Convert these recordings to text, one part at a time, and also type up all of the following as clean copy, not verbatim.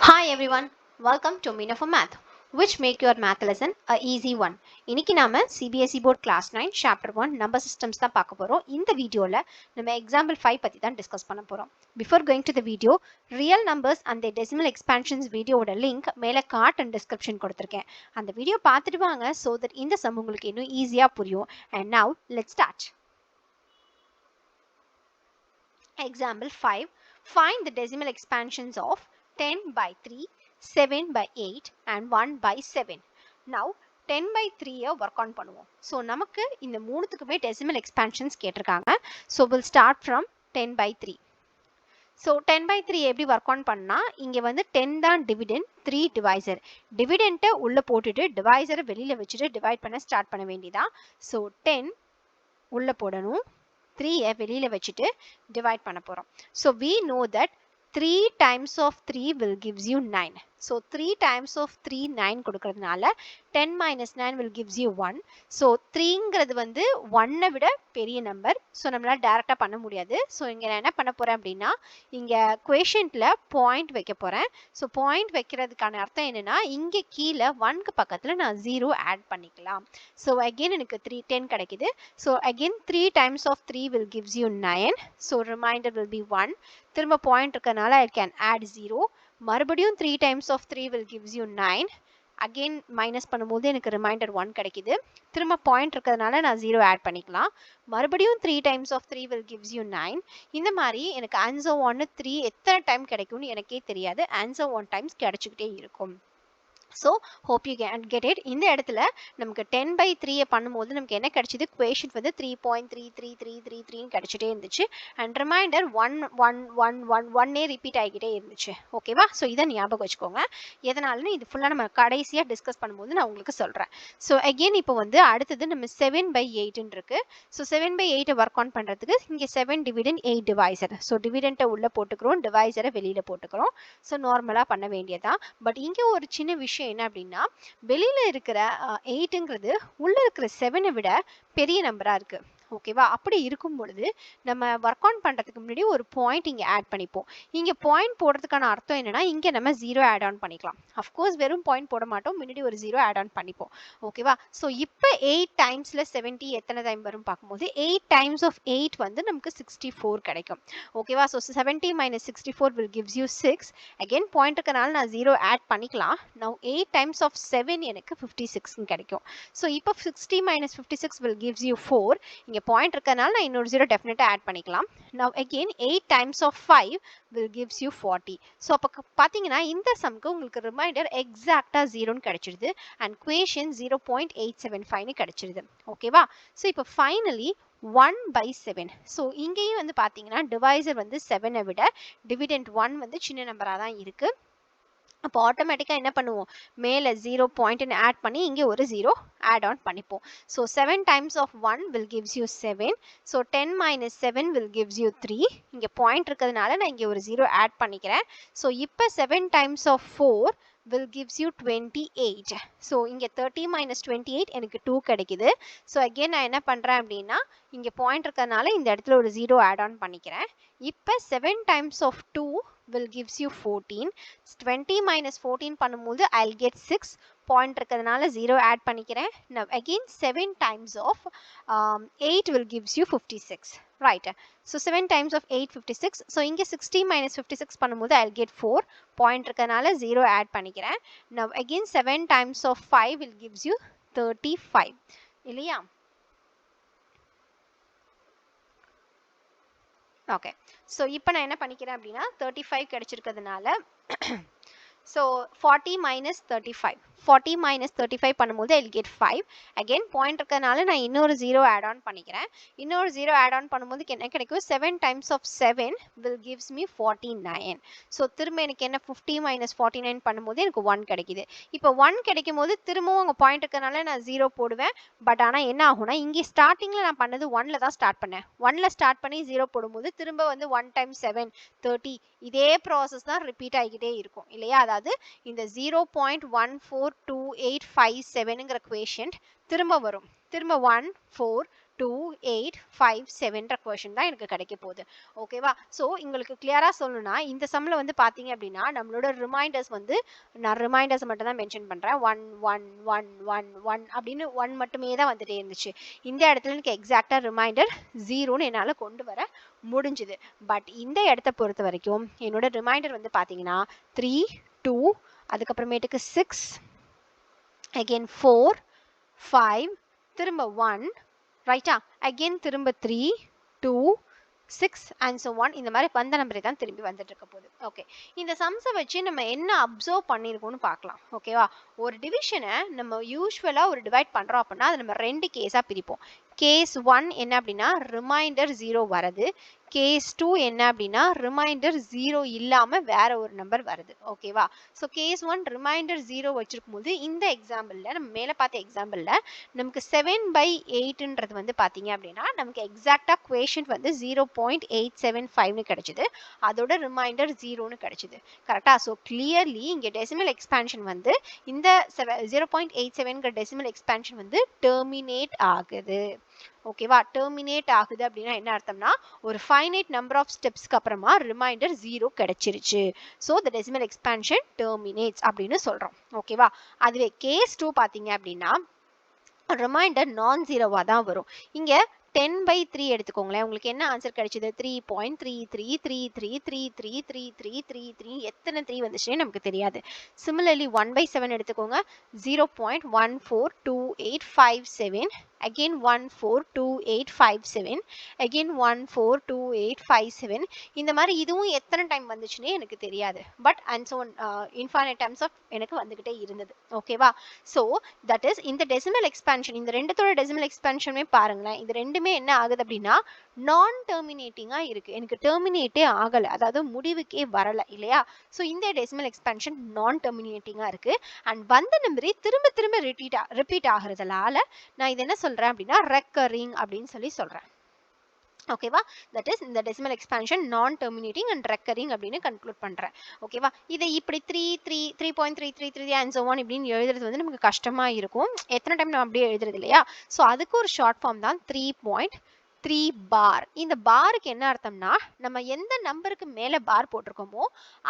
Hi everyone, welcome to Mina for Math, which make your math lesson a easy one. இன்னைக்கு நாம CBSE board class 9 chapter 1 number systems தான் பார்க்க போறோம். இந்த வீடியோல நம்ம example 5 பத்தி தான் டிஸ்கஸ் பண்ண போறோம். Before going to the video, real numbers and their decimal expansions வீடியோட லிங்க் மேல கார்ட் அண்ட் டிஸ்கிரிப்ஷன் கொடுத்திருக்கேன். அந்த வீடியோ பார்த்துட்டு வாங்க so that இந்த சம் உங்களுக்கு இன்னும் ஈஸியா புரியும். And now let's start. Example 5. Find the decimal expansions of 10 by 3, 7 by 8 and 1 by 7. Now 10 by 3 work on பண்ணுவோம். So நமக்கு இந்த மூணுத்துக்குமே decimal expansions கேட்டிருக்காங்க. So we'll start from 10 by 3. So 10 by 3 எப்படி work on பண்ணா இங்க வந்து 10 தான் dividend, 3 divisor. Dividend உள்ள போட்டுட்டு divisor வெளியில வச்சுட்டு divide பண்ண start பண்ண வேண்டியதா. So 10 உள்ள போடணும், 3 வெளியில வச்சுட்டு divide பண்ண போறோம். So we know that 3 times of 3 will gives you 9. So 3 times of 3 9 கொடுக்கிறதுனால 10 minus 9 will gives you 1. So 3ங்கிறது வந்து 1 விட பெரிய நம்பர். ஸோ நம்மளால டைரக்டா பண்ண முடியாது. ஸோ இங்க நான் என்ன பண்ண போறேன் அப்படின்னா இங்க குவேஷன்ட்ல பாயிண்ட் வைக்க போறேன். ஸோ பாயிண்ட் வைக்கிறதுக்கான அர்த்தம் என்னன்னா இங்க கீழே 1க்கு பக்கத்துல நான் 0 ஆட் பண்ணிக்கலாம். ஸோ அகெயின் எனக்கு 10 கிடைக்குது. So again 3 times of 3 will gives you 9. So remainder will be 1. திரும்ப பாயிண்ட் இருக்கனால I can add 0. மறுபடியும் 3 times of 3 will gives you 9. Again minus பண்ணும்போது எனக்கு ரிமைண்டர் 1 கிடைக்குது. திரும்ப பாயிண்ட் இருக்கிறதுனால நான் 0 ஆட் பண்ணிக்கலாம். மறுபடியும் 3 times of 3 will gives you 9. இந்த மாதிரி எனக்கு ஆன்சர் 1 3 எத்தனை டைம் கிடைக்கும்னு எனக்கே தெரியாது. ஆன்சர் 1 டைம்ஸ் கிடைச்சிக்கிட்டே இருக்கும். So hope you get it. இந்த இடத்துல நமக்கு 10 by 3 பண்ணும்போது நமக்கு என்ன கிடைச்சது quotient வந்து 3.33333 கிடைச்சிட்டே இருந்துச்சு and remainder 1 ரிப்பீட் ஆகிட்டே இருந்துச்சு. ஓகேவா? ஸோ இதை ஞாபகம் வச்சுக்கோங்க. எதனாலன்னு இது ஃபுல்லாக நம்ம கடைசியாக டிஸ்கஸ் பண்ணும்போது நான் உங்களுக்கு சொல்கிறேன். ஸோ அகெயின் இப்போ வந்து அடுத்தது நம்ம 7 by 8 இருக்கு. ஸோ 7 by 8 ஒர்க் ஆன் பண்ணுறதுக்கு இங்கே 7 dividend 8 divisor. ஸோ டிவிடெண்ட்டை உள்ளே போட்டுக்கிறோம், டிவைசரை வெளியில் போட்டுக்கிறோம். ஸோ நார்மலாக பண்ண வேண்டியதான். பட் இங்கே ஒரு சின்ன விஷயம் என்ன அப்படின்னா வெளியில இருக்கிற 8ங்கிறது உள்ள இருக்கிற 7 விட பெரிய நம்பரா இருக்கு. ஓகேவா? அப்படி இருக்கும் பொழுது நம்ம ஒர்க் ஆன் பண்றதுக்கு முன்னாடி ஒரு பாயிண்ட் இங்க ஆட் பண்ணிப்போம். இங்க பாயிண்ட் போடுறதுக்கான அர்த்தம் என்னன்னா இங்க நம்ம 0 ஆட் ஆன் பண்ணிக்கலாம். அஃப்கோர்ஸ் வெறும் பாயிண்ட் போட மாட்டோம், முன்னாடி ஒரு 0 ஆட் ஆன் பண்ணிப்போம். ஓகேவா? ஸோ இப்போ 8 டைம்ஸ்ல 70 எத்தனை டைம் வரும் பார்க்கும்போது 8 டைம்ஸ் ஆஃப் 8 வந்து நமக்கு 64 கிடைக்கும். ஓகேவா? So 70 minus 64 will gives you 6. Again point இருக்கனால நான் 0 ஆட் பண்ணிக்கலாம். நவ் 8 times of 7 எனக்கு 56 கிடைக்கும். ஸோ இப்போ 60 minus 56 will gives you 4. இங்க பாயிண்ட் இருக்கனால நான் இன்னொரு 0 டெஃபினட்டா ஆட் பண்ணிக்கலாம். Now again 8 times of 5 will gives you 40. So அப்போ பார்த்தீங்கன்னா இந்த சம்க்கு உங்களுக்கு ரிமைண்டர் எக்ஸாக்டா 0ன்னு கிடைச்சிருது அண்ட் குவேஷன் 0.875 கிடைச்சிருது. ஓகேவா? ஸோ இப்போ ஃபைனலி 1 by 7. ஸோ இங்கேயும் வந்து பார்த்தீங்கன்னா டிவைசர் வந்து 7 விட டிவிடெண்ட் 1 வந்து சின்ன நம்பராக தான் இருக்கு. அப்போ ஆட்டோமேட்டிக்காக என்ன பண்ணுவோம், மேலே 0 பாயிண்ட்னு ஆட் பண்ணி இங்கே ஒரு 0 ஆட் ஆன் பண்ணிப்போம். So 7 times of 1 will gives you 7. So 10 minus 7 will gives you 3. இங்கே பாயிண்ட் இருக்கிறதுனால நான் இங்கே ஒரு 0 ஆட் பண்ணிக்கிறேன். ஸோ இப்போ 7 times of 4 will gives you 28. So இங்கே 30 minus 28 எனக்கு 2 கிடைக்குது. ஸோ அகெயின் நான் என்ன பண்ணுறேன் அப்படின்னா இங்கே பாயிண்ட் இருக்கிறதுனால இந்த இடத்துல ஒரு 0 ஆட் ஆன் பண்ணிக்கிறேன். இப்போ 7 times of 2 will gives you 14. 20 minus 14 பண்ணும்போது I'll get 6. பாயிண்ட் இருக்கிறதுனால 0 ஆட் பண்ணிக்கிறேன். Now again 7 times of 8 will gives you 56. Right. So 7 times of 8 56. So இங்க 60 minus 56 பண்ணும்போது I'll get 4. பாயிண்ட் இருக்கிறதுனால 0 ஆட் பண்ணிக்கிறேன். Now again 7 times of 5 will gives you 35. இல்லையா? Okay. So இப்போ நான் என்ன பண்ணிக்கிறேன் அப்படின்னா 35 கிடைச்சிருக்கிறதுனால ஸோ 40 minus 35. 40 minus 35 பண்ணும்போது I'll get 5. அகெயின் பாயிண்ட் இருக்கிறதுனால நான் இன்னொரு 0 ஆட் ஆன் பண்ணிக்கிறேன். இன்னொரு 0 ஆட் ஆன் பண்ணும்போது என்ன கிடைக்கும், 7 times of 7 will gives me 49. So திரும்ப எனக்கு என்ன 50 minus 49 பண்ணும்போது எனக்கு 1 கிடைக்குது. இப்போ 1 கிடைக்கும் போது திரும்பவும் அங்கே பாயிண்ட் இருக்கிறதுனால நான் 0 போடுவேன். பட் ஆனால் என்ன ஆகும்னா இங்கே ஸ்டார்டிங்கில் நான் பண்ணது 1ல தான் ஸ்டார்ட் பண்ணேன். 1ல ஸ்டார்ட் பண்ணி 0 போடும்போது திரும்ப வந்து 1 times 7 30 இதே ப்ராசஸ் தான் ரிப்பீட் ஆகிக்கிட்டே இருக்கும் இல்லையா? அதாவது இந்த 0.142857ங்கிற குவேஷன்ட் திரும்ப வரும். திரும்ப 1 4 2857 கொஷின் தான் எனக்கு கிடைக்க போகுது. ஓகேவா? ஸோ உங்களுக்கு கிளியரா சொல்லணும்னா இந்த சம்ல வந்து பாத்தீங்க அப்படின்னா நம்மளோட ரிமைண்டர்ஸ் வந்து நான் ரிமைண்டர்ஸ் மட்டும் தான் மென்ஷன் பண்றேன். 1 1 1 1 1 அப்படின்னு 1 மட்டுமே தான் வந்துட்டே இருந்துச்சு. இந்த இடத்துல எனக்கு எக்ஸாக்டா ரிமைண்டர் 0ன்னு என்னால கொண்டு வர முடிஞ்சுது. பட் இந்த இடத்த பொறுத்த வரைக்கும் என்னோட ரிமைண்டர் வந்து பாத்தீங்கன்னா 3 2 அதுக்கப்புறமேட்டுக்கு 6 again 4 5 திரும்ப 1 ரைட்டா, அகெயின் திரும்ப 3 2 6 and so on. இந்த மாதிரி வந்த நம்பரே தான் திரும்பி வந்துட்டு இருக்க போகுது. ஓகே, இந்த சம்ஸை வச்சு நம்ம என்ன அப்சர்வ் பண்ணியிருக்கோம்னு பார்க்கலாம். ஓகேவா, ஒரு டிவிஷனை நம்ம யூஸ்வலாக ஒரு டிவைட் பண்ணுறோம் அப்படின்னா அதை நம்ம 2 கேஸாக பிரிப்போம். கேஸ் 1 என்ன அப்படின்னா ரிமைண்டர் 0 வருது. கேஸ் 2 என்ன அப்படின்னா ரிமைண்டர் 0 இல்லாமல் வேற ஒரு நம்பர் வருது. ஓகேவா, ஸோ கேஸ் 1 ரிமைண்டர் 0 வச்சிருக்கும் போது இந்த எக்ஸாம்பிளில் நம்ம மேலே பார்த்த எக்ஸாம்பிளில் நமக்கு 7/8ன்றது வந்து பார்த்தீங்க அப்படின்னா நமக்கு எக்ஸாக்டாக குவேஷன் வந்து 0.875ன்னு கிடைச்சிது. அதோட ரிமைண்டர் 0ன்னு கிடைச்சிது. கரெக்டாக? ஸோ கிளியர்லி இங்கே டெசிமல் எக்ஸ்பான்ஷன் வந்து இந்த 0.87ங்கிற டெசிமல் எக்ஸ்பான்ஷன் வந்து டெர்மினேட் ஆகுது. ஓகேவா, டெர்மினேட் ஆகுது அப்படின்னா என்ன அர்த்தம்னா ஒரு ஃபைனைட் நம்பர் ஆஃப் ஸ்டெப்ஸ்க்கு அப்புறமா ரிமைண்டர் 0 கிடைச்சிருச்சு. So the decimal expansion terminates அப்படின்னு சொல்றோம். ஓகேவா, அதுவே கேஸ் 2 பார்த்தீங்க அப்படின்னா ரிமைண்டர் நான் ஜீரோவா தான் வரும். இங்க 10/3 எடுத்துக்கோங்களேன், உங்களுக்கு என்ன ஆன்சர் கிடைச்சது? 3.3333333333 எத்தனை 3 வந்துச்சுன்னே நமக்கு தெரியாது. சிமிலர்லி 1/7 எடுத்துக்கோங்க, 0.142857 again 142857 again 142857. இந்த மாதிரி இதுவும் எத்தனை டைம் வந்துச்சுன்னே எனக்கு தெரியாது. But and so infinite times of எனக்கு வந்துகிட்டே இருந்தது. ஓகேவா, ஸோ தட் இஸ் இந்த டெசிமல் எக்ஸ்பான்ஷன், இந்த ரெண்டுத்தோட டெசிமல் எக்ஸ்பான்ஷனுமே பாருங்களேன், இது ரெண்டுமே என்ன ஆகுது அப்படின்னா நான் டெர்மினேட்டிங்கா இருக்கு. எனக்கு டெர்மினேட்டே ஆகலை, அதாவது முடிவுக்கே வரல இல்லையா? ஸோ இந்த டெசிமல் எக்ஸ்பான்ஷன் நான் டெர்மினேட்டிங்கா இருக்கு. அண்ட் வந்த நம்பரே திரும்ப திரும்ப ரிப்பீட் ஆகுறதுனால நான் இது என்ன சொல்றேன் அப்படின்னா ரெக்கரிங் அப்படின்னு சொல்றேன். ஓகேவா, தட் இஸ் இந்த டெசிமல் எக்ஸ்பான்ஷன் நான் டெர்மினேட்டிங் அண்ட் ரெக்கரிங் அப்படின்னு கன்க்ளூட் பண்றேன். ஓகேவா, இதை இப்படி 3.333 and so on இப்படின்னு எழுதுறது வந்து நமக்கு கஷ்டமா இருக்கும். எத்தனை டைம் நம்ம அப்படியே எழுதுறது இல்லையா? ஸோ அதுக்கு ஒரு ஷார்ட் ஃபார்ம் தான் 3.3 பார். இந்த பாருக்கு என்ன அர்த்தம்னா நம்ம எந்த நம்பருக்கு மேல பார் போட்டிருக்கோமோ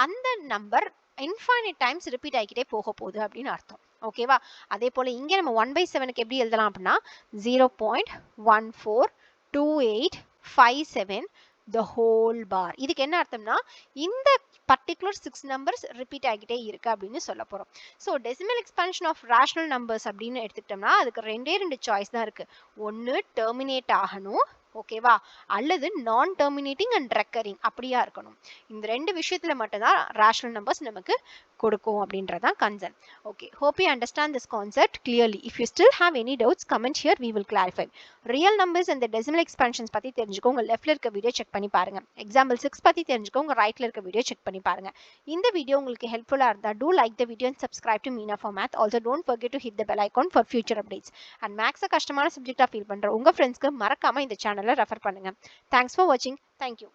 அந்த நம்பர் இன்ஃபைனைட் டைம்ஸ் ரிப்பீட் ஆகிக்கிட்டே போக போகுது அப்படின்னு அர்த்தம். ஓகேவா, அதே போல இங்க நம்ம 1/7க்கு எப்படி எழுதலாம் அப்படின்னா 0.142857 the whole bar. இதுக்கு என்ன அர்த்தம்னா இந்த பர்டிகுலர் 6 நம்பர்ஸ் ரிப்பீட் ஆகிட்டே இருக்கு அப்படின்னு சொல்ல போறோம். So decimal expansion of rational numbers அப்படின்னு எடுத்துக்கிட்டோம்னா அதுக்கு 2 சாய்ஸ் தான் இருக்கு. ஒன்று டெர்மினேட் ஆகணும், ஓகேவா, அல்லது நான் டெர்மினேட்டிங் அண்ட் ரெக்கரிங் அப்படியா இருக்கணும். இந்த 2 விஷயத்துல மட்டும் தான் ரேஷனல் நம்பர்ஸ் நமக்கு கொடுக்கும் அப்படின்றதான் concern. Okay, hope you understand this concept clearly. If you still have any doubts, comment here, we will clarify. Real numbers and the decimal expansions பத்தி தெரிஞ்சுக்கோங்க, லெஃப்ட்ல இருக்க வீடியோ செக் பண்ணி பாருங்க. எக்ஸாம்பிள் 6 பத்தி தெரிஞ்சுக்கோங்க, ரைட்ல இருக்க வீடியோ செக் பண்ணி பாருங்க. இந்த வீடியோ உங்களுக்கு ஹெல்ப்ஃபுல்லா இருந்தா do like the video and subscribe to Meena for Math. Also don't forget to hit the bell icon for future updates. And மேக்ஸை கஷ்டமான சப்ஜெக்டா ஃபீல் பண்ற உங்க ஃப்ரெண்ட்ஸ்க்கு மறக்காம இந்த சேனலை ரெஃபர் பண்ணுங்க. Thanks for watching. Thank you.